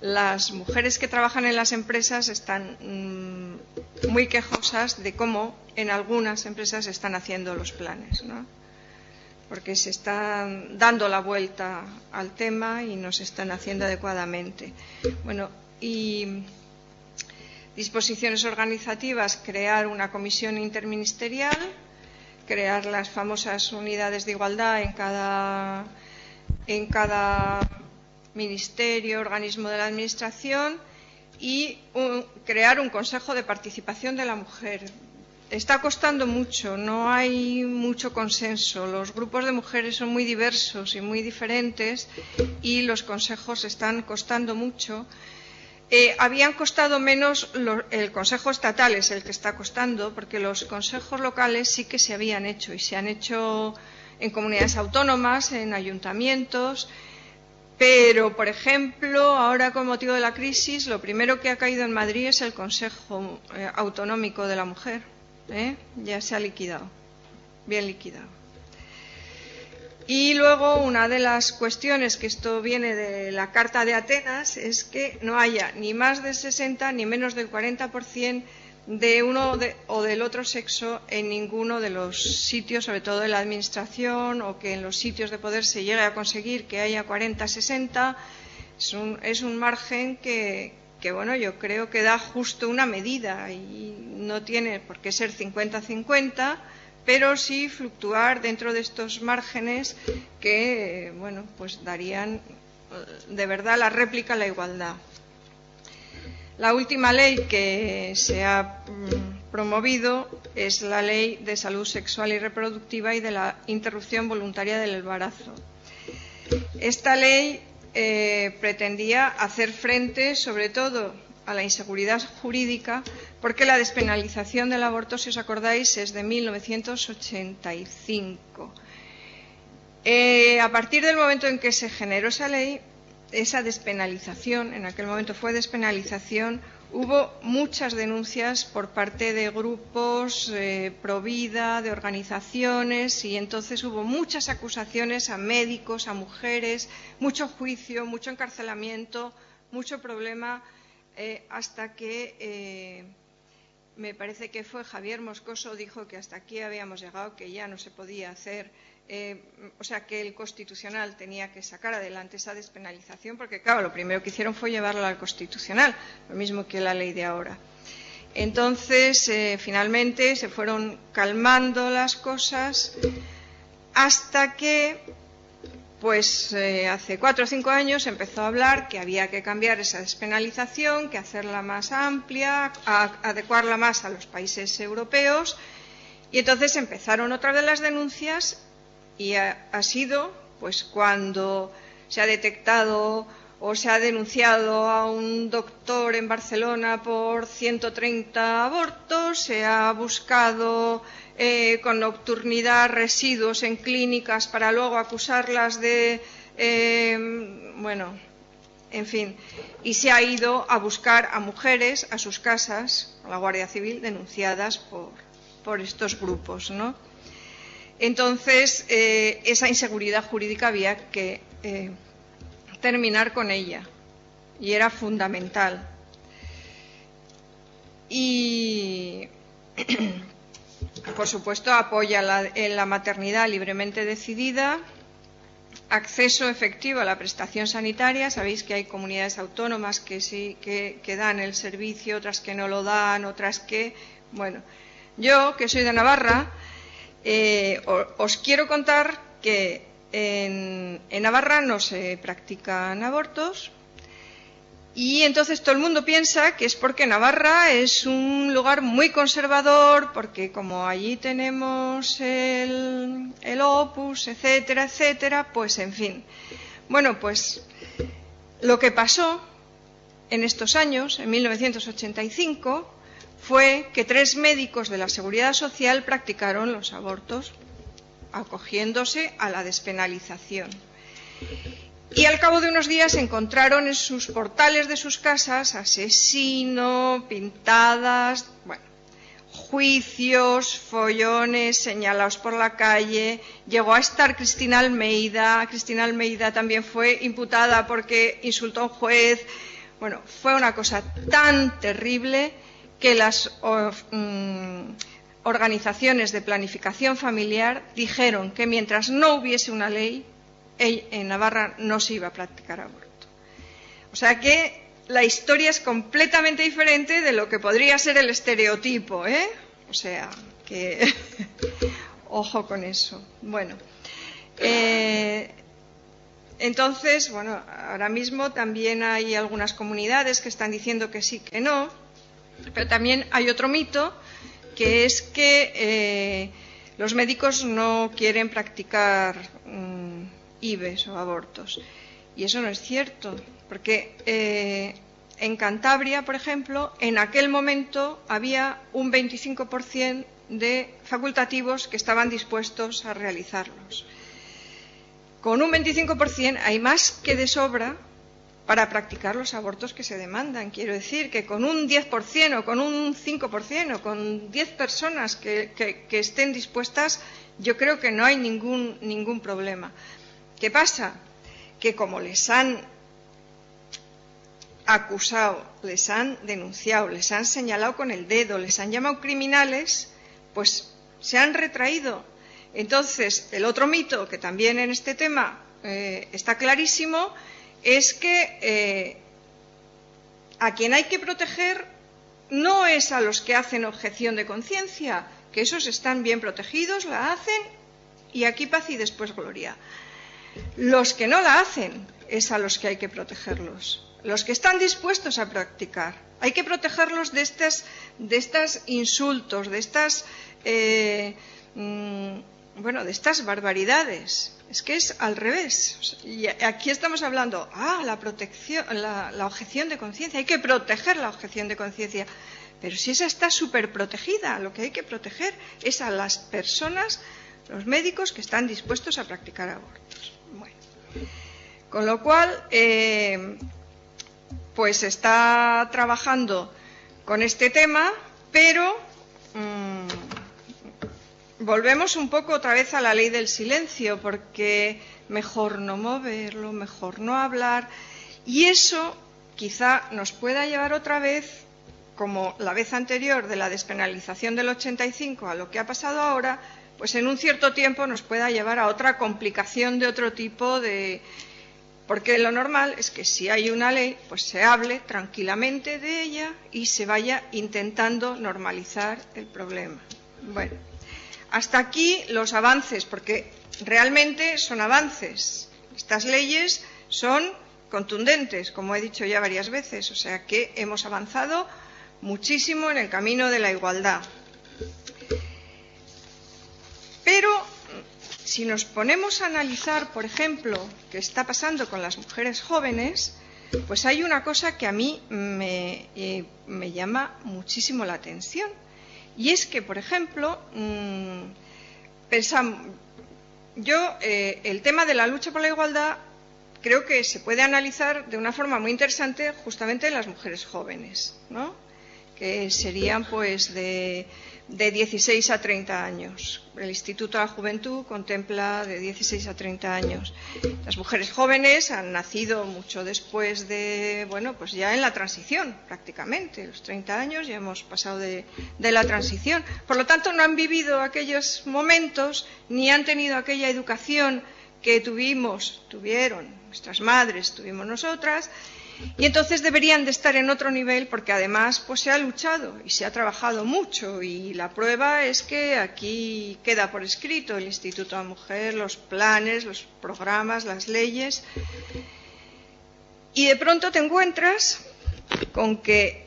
las mujeres que trabajan en las empresas están muy quejosas de cómo en algunas empresas se están haciendo los planes, ¿no? Porque se están dando la vuelta al tema y no se están haciendo adecuadamente. Y disposiciones organizativas, crear una comisión interministerial, crear las famosas unidades de igualdad en cada ministerio, organismo de la administración, y crear un consejo de participación de la mujer. Está costando mucho, no hay mucho consenso. Los grupos de mujeres son muy diversos y muy diferentes, y los consejos están costando mucho. habían costado menos, el Consejo Estatal es el que está costando, porque los consejos locales sí que se habían hecho, y se han hecho en comunidades autónomas, en ayuntamientos, pero, por ejemplo, ahora con motivo de la crisis, lo primero que ha caído en Madrid es el Consejo Autonómico de la Mujer, ya se ha liquidado, bien liquidado. Y luego una de las cuestiones, que esto viene de la Carta de Atenas, es que no haya ni más del 60 ni menos del 40% de uno o del otro sexo en ninguno de los sitios, sobre todo en la administración, o que en los sitios de poder se llegue a conseguir que haya 40-60. Es un margen que, bueno, yo creo que da justo una medida y no tiene por qué ser 50-50, pero sí fluctuar dentro de estos márgenes que, bueno, pues darían de verdad la réplica a la igualdad. La última ley que se ha promovido es la Ley de Salud Sexual y Reproductiva y de la Interrupción Voluntaria del Embarazo. Esta ley pretendía hacer frente, sobre todo, a la inseguridad jurídica, porque la despenalización del aborto, si os acordáis, es de 1985. A partir del momento en que se generó esa ley, esa despenalización, en aquel momento fue despenalización, hubo muchas denuncias por parte de grupos pro vida, de organizaciones, y entonces hubo muchas acusaciones a médicos, a mujeres, mucho juicio, mucho encarcelamiento, mucho problema, hasta que me parece que fue Javier Moscoso, dijo que hasta aquí habíamos llegado, que ya no se podía hacer, o sea, que el Constitucional tenía que sacar adelante esa despenalización, porque claro, lo primero que hicieron fue llevarla al Constitucional, lo mismo que la ley de ahora. Entonces, finalmente se fueron calmando las cosas hasta que, pues hace 4 o 5 años se empezó a hablar que había que cambiar esa despenalización, que hacerla más amplia, adecuarla más a los países europeos, y entonces empezaron otra vez las denuncias, y ha sido pues cuando se ha detectado o se ha denunciado a un doctor en Barcelona por 130 abortos, se ha buscado con nocturnidad residuos en clínicas para luego acusarlas de, bueno, en fin, y se ha ido a buscar a mujeres a sus casas, a la Guardia Civil, denunciadas por estos grupos, ¿no? Entonces, esa inseguridad jurídica había que terminar con ella, y era fundamental. Y, por supuesto, apoya la maternidad libremente decidida, acceso efectivo a la prestación sanitaria. Sabéis que hay comunidades autónomas que sí que dan el servicio, otras que no lo dan, otras que... Bueno, yo, que soy de Navarra, os quiero contar que en Navarra no se practican abortos, y entonces todo el mundo piensa que es porque Navarra es un lugar muy conservador, porque como allí tenemos el Opus, etcétera, etcétera, pues en fin. Bueno, pues lo que pasó en estos años, en 1985, fue que 3 médicos de la Seguridad Social practicaron los abortos, acogiéndose a la despenalización. Y al cabo de unos días encontraron en sus portales de sus casas asesino, pintadas, bueno, juicios, follones señalados por la calle. Llegó a estar Cristina Almeida. Cristina Almeida también fue imputada porque insultó a un juez. Bueno, fue una cosa tan terrible que las organizaciones de planificación familiar dijeron que mientras no hubiese una ley, en Navarra no se iba a practicar aborto. O sea que la historia es completamente diferente de lo que podría ser el estereotipo, ¿eh? O sea, que ojo con eso. Bueno, entonces, bueno, ahora mismo también hay algunas comunidades que están diciendo que sí, que no. Pero también hay otro mito, que es que los médicos no quieren practicar IVEs o abortos. Y eso no es cierto, porque en Cantabria, por ejemplo, en aquel momento había un 25% de facultativos que estaban dispuestos a realizarlos. Con un 25% hay más que de sobra para practicar los abortos que se demandan. Quiero decir que con un 10% o con un 5% o con 10 personas que estén dispuestas, yo creo que no hay ningún problema. ¿Qué pasa? Que como les han acusado, les han denunciado, les han señalado con el dedo, les han llamado criminales, pues se han retraído. Entonces, el otro mito que también en este tema está clarísimo es que a quien hay que proteger no es a los que hacen objeción de conciencia, que esos están bien protegidos, la hacen y aquí paz y después gloria. Los que no la hacen es a los que hay que protegerlos, los que están dispuestos a practicar. Hay que protegerlos de estos insultos, de estas barbaridades. Es que es al revés. Y aquí estamos hablando, la protección, la objeción de conciencia. Hay que proteger la objeción de conciencia. Pero si esa está súper protegida, lo que hay que proteger es a las personas, los médicos que están dispuestos a practicar abortos. Bueno, con lo cual, pues está trabajando con este tema, pero volvemos un poco otra vez a la ley del silencio, porque mejor no moverlo, mejor no hablar, y eso quizá nos pueda llevar otra vez, como la vez anterior de la despenalización del 85 a lo que ha pasado ahora, pues en un cierto tiempo nos pueda llevar a otra complicación de otro tipo porque lo normal es que si hay una ley, pues se hable tranquilamente de ella y se vaya intentando normalizar el problema. Bueno, hasta aquí los avances, porque realmente son avances. Estas leyes son contundentes, como he dicho ya varias veces, o sea que hemos avanzado muchísimo en el camino de la igualdad. Pero si nos ponemos a analizar, por ejemplo, qué está pasando con las mujeres jóvenes, pues hay una cosa que a mí me llama muchísimo la atención. Y es que, por ejemplo, el tema de la lucha por la igualdad creo que se puede analizar de una forma muy interesante justamente en las mujeres jóvenes, ¿no? Que serían pues de 16 a 30 años. El Instituto de la Juventud contempla de 16 a 30 años. Las mujeres jóvenes han nacido mucho después pues ya en la transición, prácticamente. Los 30 años ya hemos pasado de la transición. Por lo tanto, no han vivido aquellos momentos ni han tenido aquella educación que tuvieron nuestras madres, tuvimos nosotras. Y entonces deberían de estar en otro nivel porque además pues se ha luchado y se ha trabajado mucho y la prueba es que aquí queda por escrito el Instituto de la Mujer, los planes, los programas, las leyes y de pronto te encuentras con que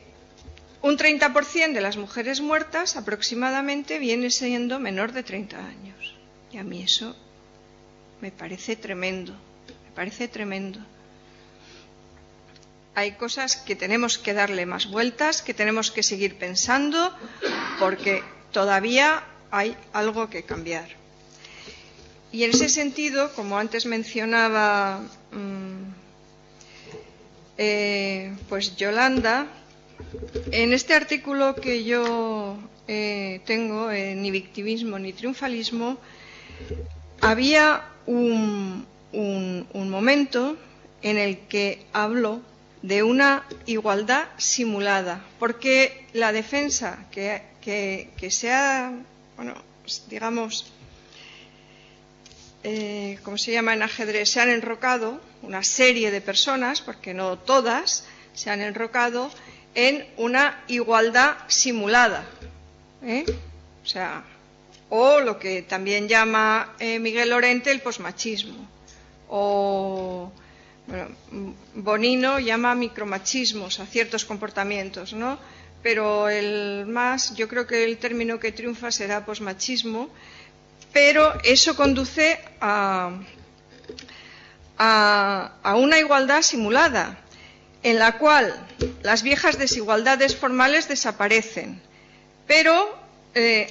un 30% de las mujeres muertas aproximadamente viene siendo menor de 30 años y a mí eso me parece tremendo, Hay cosas que tenemos que darle más vueltas, que tenemos que seguir pensando, porque todavía hay algo que cambiar. Y en ese sentido, como antes mencionaba pues Yolanda, en este artículo que yo tengo, Ni victimismo ni triunfalismo, había un momento en el que hablo de una igualdad simulada, porque la defensa que se ha, digamos, ¿cómo se llama en ajedrez? Se han enrocado una serie de personas, porque no todas, se han enrocado en una igualdad simulada, o lo que también llama Miguel Lorente el posmachismo, o Bonino llama micromachismos a ciertos comportamientos, ¿no? Pero yo creo que el término que triunfa será posmachismo, pero eso conduce a una igualdad simulada, en la cual las viejas desigualdades formales desaparecen, pero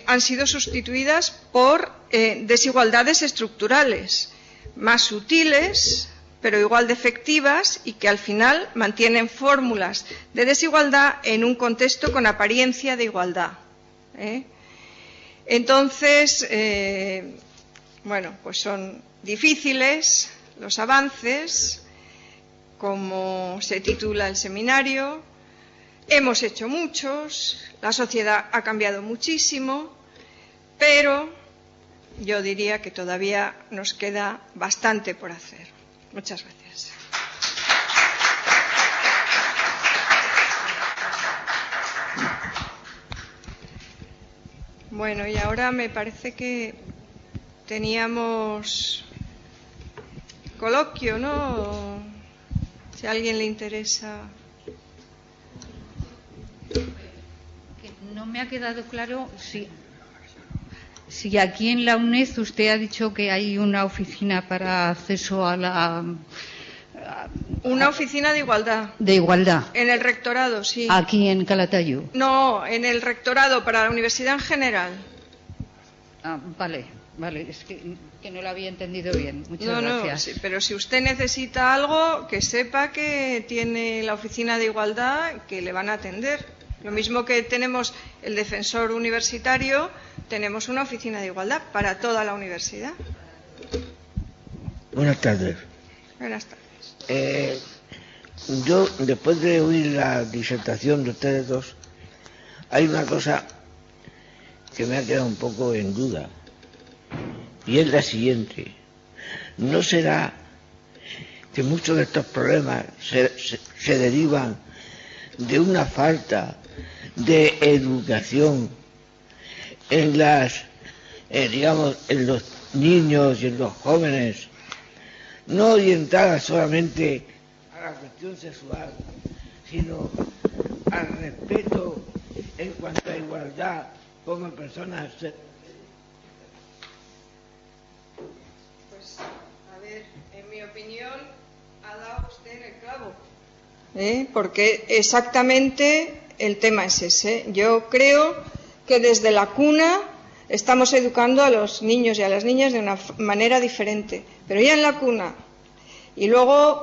han sido sustituidas por desigualdades estructurales, más sutiles, pero igual de efectivas y que al final mantienen fórmulas de desigualdad en un contexto con apariencia de igualdad. Entonces, bueno, pues son difíciles los avances, como se titula el seminario. Hemos hecho muchos, la sociedad ha cambiado muchísimo, pero yo diría que todavía nos queda bastante por hacer. Muchas gracias. Bueno, y ahora me parece que teníamos coloquio, ¿no? Si a alguien le interesa. No me ha quedado claro si aquí en la UNED usted ha dicho que hay una oficina para acceso a la... Una oficina de igualdad. De igualdad. En el rectorado, sí. Aquí en Calatayud. No, en el rectorado para la universidad en general. Vale, es que no lo había entendido bien. Muchas gracias. Sí, pero si usted necesita algo, que sepa que tiene la oficina de igualdad, que le van a atender. Lo mismo que tenemos el defensor universitario, tenemos una oficina de igualdad para toda la universidad. Buenas tardes. Buenas tardes. Yo, después de oír la disertación de ustedes dos, hay una cosa que me ha quedado un poco en duda, y es la siguiente. ¿No será que muchos de estos problemas se derivan de una falta de educación en en los niños y en los jóvenes, no orientada solamente a la cuestión sexual, sino al respeto en cuanto a igualdad como personas? Pues, a ver, en mi opinión, ha dado usted en el clavo. Porque exactamente el tema es ese. Yo creo que desde la cuna estamos educando a los niños y a las niñas de una manera diferente, pero ya en la cuna. Y luego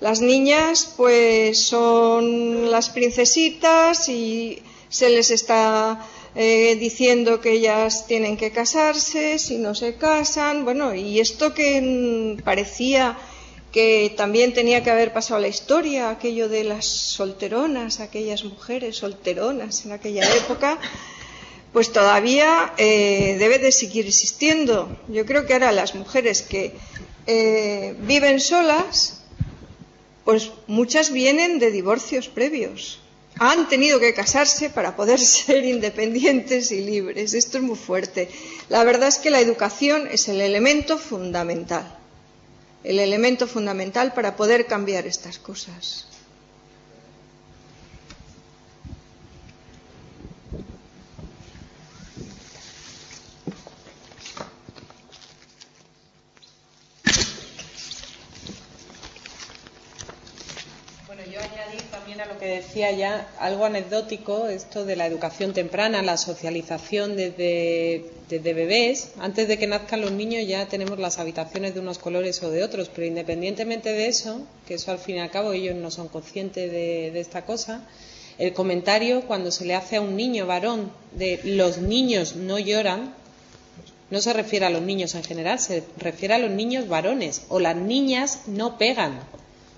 las niñas pues son las princesitas y se les está diciendo que ellas tienen que casarse, si no se casan. Bueno, y esto que parecía que también tenía que haber pasado la historia, aquello de las solteronas, aquellas mujeres solteronas en aquella época, pues todavía debe de seguir existiendo. Yo creo que ahora las mujeres que viven solas, pues muchas vienen de divorcios previos. Han tenido que casarse para poder ser independientes y libres. Esto es muy fuerte. La verdad es que la educación es el elemento fundamental. El elemento fundamental para poder cambiar estas cosas. Bueno, yo añadir también a lo que decía ya algo anecdótico, esto de la educación temprana, la socialización desde bebés. Antes de que nazcan los niños ya tenemos las habitaciones de unos colores o de otros, pero independientemente de eso, que eso al fin y al cabo ellos no son conscientes de esta cosa, el comentario cuando se le hace a un niño varón de los niños no lloran, no se refiere a los niños en general, se refiere a los niños varones, o las niñas no pegan.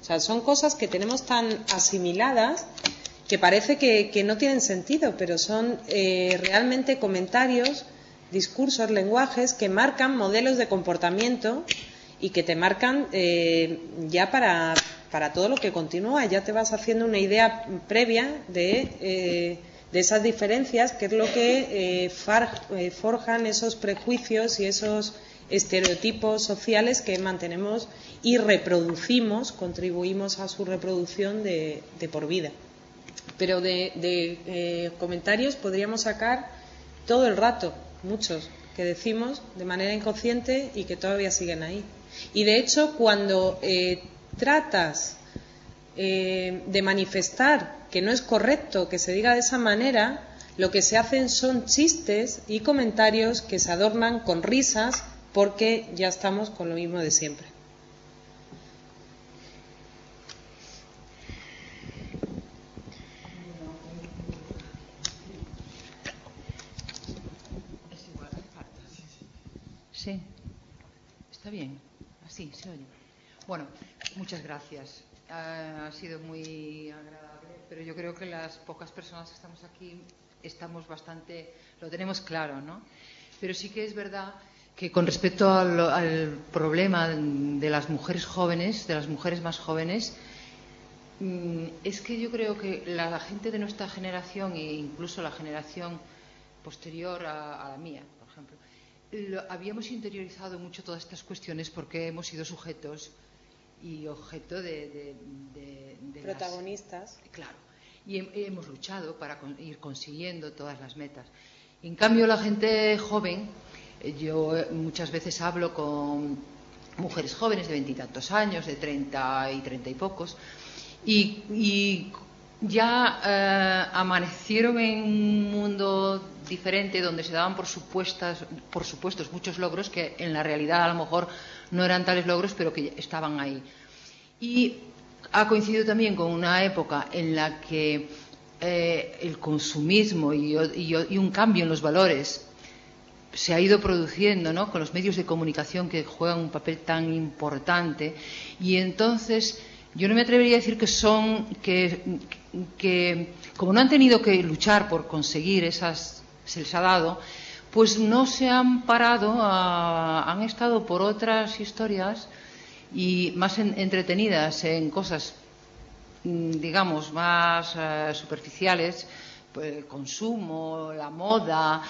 O sea, son cosas que tenemos tan asimiladas que parece que no tienen sentido, pero son realmente comentarios, discursos, lenguajes que marcan modelos de comportamiento y que te marcan ya para todo lo que continúa. Ya te vas haciendo una idea previa de esas diferencias, que es lo que forjan esos prejuicios y esos estereotipos sociales que mantenemos y reproducimos, contribuimos a su reproducción de por vida. Pero de comentarios podríamos sacar todo el rato, muchos, que decimos de manera inconsciente y que todavía siguen ahí. Y de hecho, cuando tratas de manifestar que no es correcto que se diga de esa manera, lo que se hacen son chistes y comentarios que se adornan con risas porque ya estamos con lo mismo de siempre. Sí, está bien, así se oye. Bueno, muchas gracias. Ha sido muy agradable, pero yo creo que las pocas personas que estamos aquí estamos bastante, lo tenemos claro, ¿no? Pero sí que es verdad que con respecto al problema de las mujeres jóvenes, de las mujeres más jóvenes, es que yo creo que la gente de nuestra generación e incluso la generación posterior a la mía, por ejemplo, habíamos interiorizado mucho todas estas cuestiones porque hemos sido sujetos y objeto de protagonistas. Claro, y hemos luchado para ir consiguiendo todas las metas. En cambio, la gente joven, yo muchas veces hablo con mujeres jóvenes de 20 y tantos años, de 30 y 30 y pocos, y ya amanecieron en un mundo diferente donde se daban por supuestos muchos logros que en la realidad a lo mejor no eran tales logros, pero que estaban ahí. Y ha coincidido también con una época en la que el consumismo y un cambio en los valores se ha ido produciendo, ¿no?, con los medios de comunicación que juegan un papel tan importante, y entonces yo no me atrevería a decir que como no han tenido que luchar por conseguir se les ha dado, pues no se han parado, han estado por otras historias y más entretenidas en cosas, digamos, más superficiales, pues, el consumo, la moda,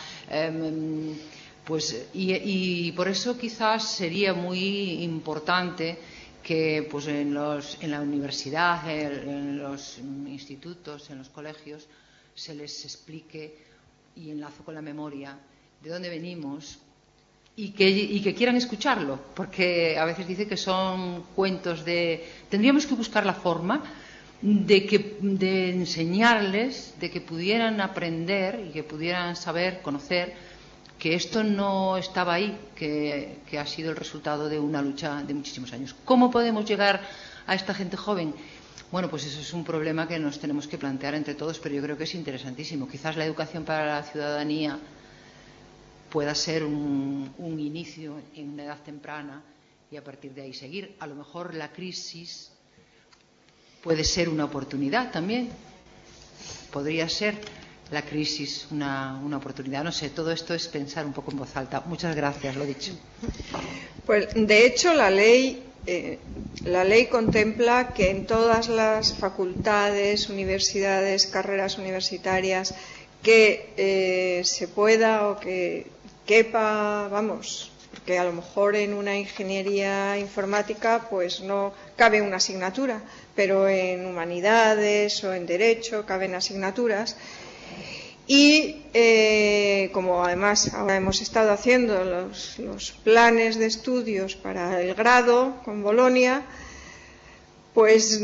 pues y por eso quizás sería muy importante que pues en la universidad, en los institutos, en los colegios, se les explique, y enlazo con la memoria, de dónde venimos y que quieran escucharlo, porque a veces dice que son cuentos tendríamos que buscar la forma de enseñarles, de que pudieran aprender y que pudieran saber, conocer que esto no estaba ahí, que ha sido el resultado de una lucha de muchísimos años. ¿Cómo podemos llegar a esta gente joven? Bueno, pues eso es un problema que nos tenemos que plantear entre todos, pero yo creo que es interesantísimo. Quizás la educación para la ciudadanía pueda ser un inicio en una edad temprana y a partir de ahí seguir. A lo mejor la crisis puede ser una oportunidad también. Podría ser la crisis una oportunidad. No sé, todo esto es pensar un poco en voz alta. Muchas gracias, lo dicho. Pues, de hecho, la ley contempla que en todas las facultades, universidades, carreras universitarias, que se pueda o que quepa, vamos, porque a lo mejor en una ingeniería informática pues no cabe una asignatura, pero en humanidades o en derecho caben asignaturas. Y como además ahora hemos estado haciendo los planes de estudios para el grado con Bolonia, pues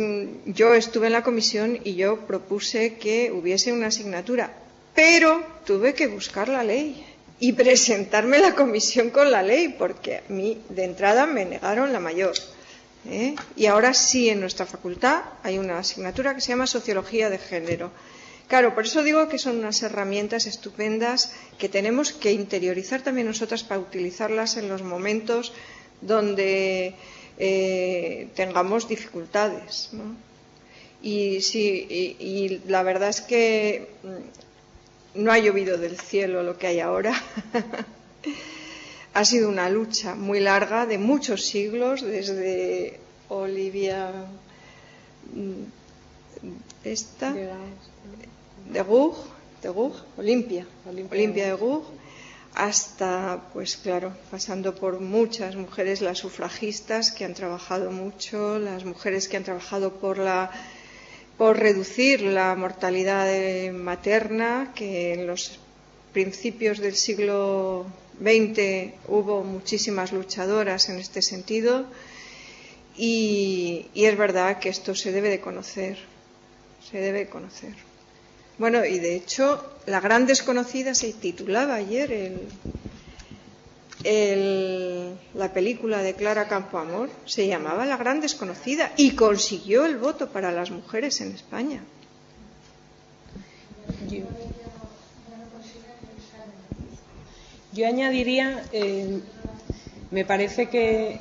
yo estuve en la comisión y yo propuse que hubiese una asignatura, pero tuve que buscar la ley y presentarme a la comisión con la ley, porque a mí de entrada me negaron la mayor. Y ahora sí, en nuestra facultad hay una asignatura que se llama Sociología de Género. Claro, por eso digo que son unas herramientas estupendas que tenemos que interiorizar también nosotras para utilizarlas en los momentos donde tengamos dificultades, ¿no? Y la verdad es que no ha llovido del cielo lo que hay ahora. Ha sido una lucha muy larga de muchos siglos, desde Olivia de Gouges, Olimpia de Gouges, hasta, pues claro, pasando por muchas mujeres, las sufragistas que han trabajado mucho, las mujeres que han trabajado por reducir la mortalidad materna, que en los principios del siglo XX hubo muchísimas luchadoras en este sentido, y es verdad que esto se debe de conocer, se debe conocer. Bueno, y de hecho, La gran desconocida se titulaba ayer la película de Clara Campoamor, se llamaba La gran desconocida y consiguió el voto para las mujeres en España. Yo añadiría, me parece que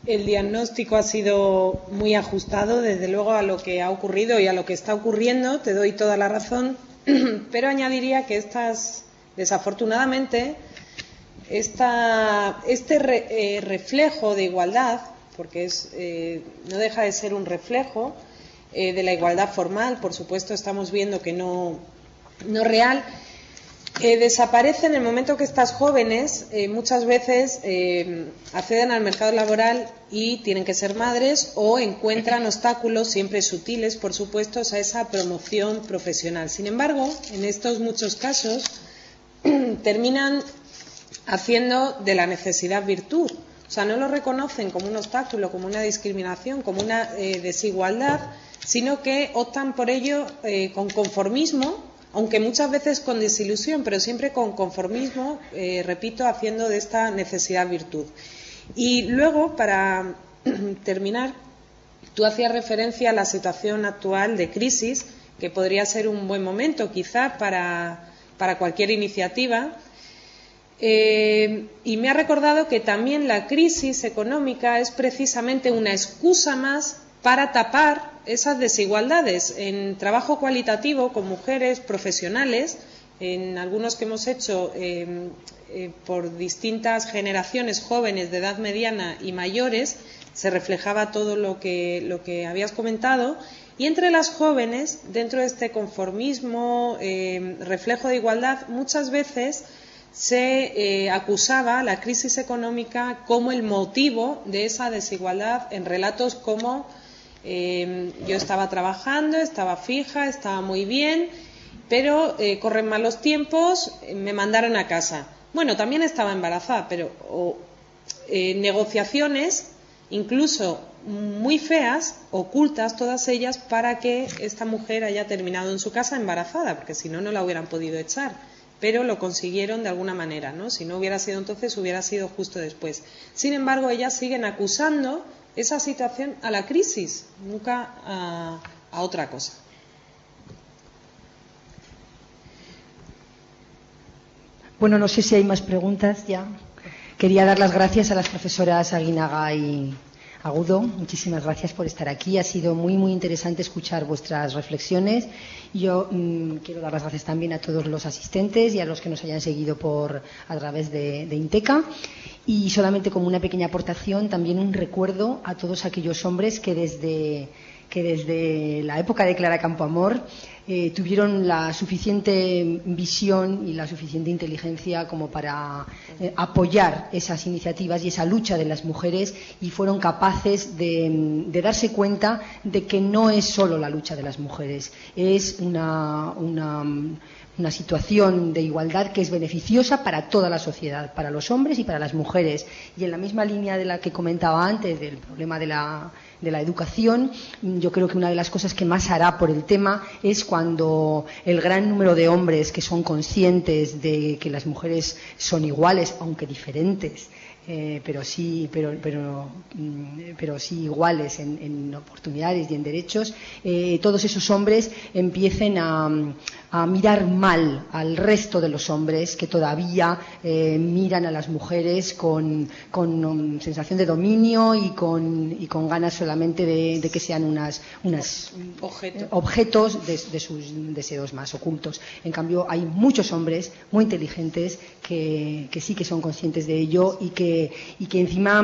el diagnóstico ha sido muy ajustado, desde luego, a lo que ha ocurrido y a lo que está ocurriendo, te doy toda la razón, pero añadiría que desafortunadamente, este reflejo de igualdad, porque no deja de ser un reflejo de la igualdad formal, por supuesto estamos viendo que no real, desaparece en el momento que estas jóvenes muchas veces acceden al mercado laboral y tienen que ser madres o encuentran obstáculos, siempre sutiles, por supuesto, a esa promoción profesional. Sin embargo, en estos muchos casos terminan haciendo de la necesidad virtud. O sea, no lo reconocen como un obstáculo, como una discriminación, como una desigualdad, sino que optan por ello con conformismo, aunque muchas veces con desilusión, pero siempre con conformismo, repito, haciendo de esta necesidad virtud. Y luego, para terminar, tú hacías referencia a la situación actual de crisis, que podría ser un buen momento quizá para cualquier iniciativa, y me ha recordado que también la crisis económica es precisamente una excusa más para tapar esas desigualdades. En trabajo cualitativo con mujeres profesionales, en algunos que hemos hecho por distintas generaciones jóvenes de edad mediana y mayores, se reflejaba todo lo que habías comentado. Y entre las jóvenes, dentro de este conformismo, reflejo de igualdad, muchas veces se acusaba la crisis económica como el motivo de esa desigualdad en relatos como yo estaba trabajando, estaba fija, estaba muy bien, pero corren malos tiempos, me mandaron a casa. Bueno, también estaba embarazada, pero negociaciones incluso muy feas, ocultas todas ellas, para que esta mujer haya terminado en su casa embarazada, porque si no, no la hubieran podido echar. Pero lo consiguieron de alguna manera, ¿no? Si no hubiera sido entonces, hubiera sido justo después. Sin embargo, ellas siguen acusando esa situación a la crisis, nunca a otra cosa. Bueno, no sé si hay más preguntas ya. Quería dar las gracias a las profesoras Aguinaga y Agudo. Muchísimas gracias por estar aquí. Ha sido muy, muy interesante escuchar vuestras reflexiones. Yo quiero dar las gracias también a todos los asistentes y a los que nos hayan seguido a través de Inteca. Y solamente como una pequeña aportación, también un recuerdo a todos aquellos hombres que desde la época de Clara Campoamor tuvieron la suficiente visión y la suficiente inteligencia como para apoyar esas iniciativas y esa lucha de las mujeres, y fueron capaces de darse cuenta de que no es solo la lucha de las mujeres, es una situación de igualdad que es beneficiosa para toda la sociedad, para los hombres y para las mujeres. Y en la misma línea de la que comentaba antes, del problema de la educación, yo creo que una de las cosas que más hará por el tema es cuando el gran número de hombres que son conscientes de que las mujeres son iguales, aunque diferentes, pero sí iguales en oportunidades y en derechos, todos esos hombres empiecen a mirar mal al resto de los hombres que todavía miran a las mujeres con sensación de dominio y con ganas solamente de que sean unas objetos de sus deseos más ocultos. En cambio, hay muchos hombres muy inteligentes que sí que son conscientes de ello y que encima,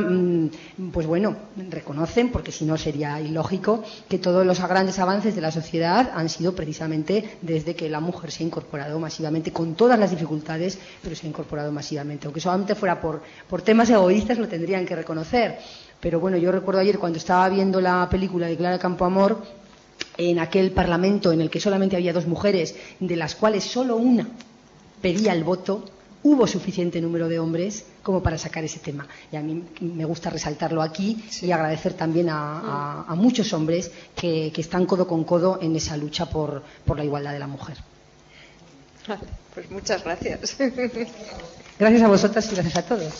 pues bueno, reconocen, porque si no sería ilógico, que todos los grandes avances de la sociedad han sido precisamente desde que la mujer se ha incorporado masivamente, con todas las dificultades, pero se ha incorporado masivamente. Aunque solamente fuera por temas egoístas, lo tendrían que reconocer. Pero bueno, yo recuerdo ayer cuando estaba viendo la película de Clara Campoamor, en aquel parlamento en el que solamente había 2 mujeres, de las cuales solo una pedía el voto, hubo suficiente número de hombres como para sacar ese tema. Y a mí me gusta resaltarlo aquí y agradecer también a muchos hombres que están codo con codo en esa lucha por la igualdad de la mujer. Vale, pues muchas gracias. Gracias a vosotras y gracias a todos.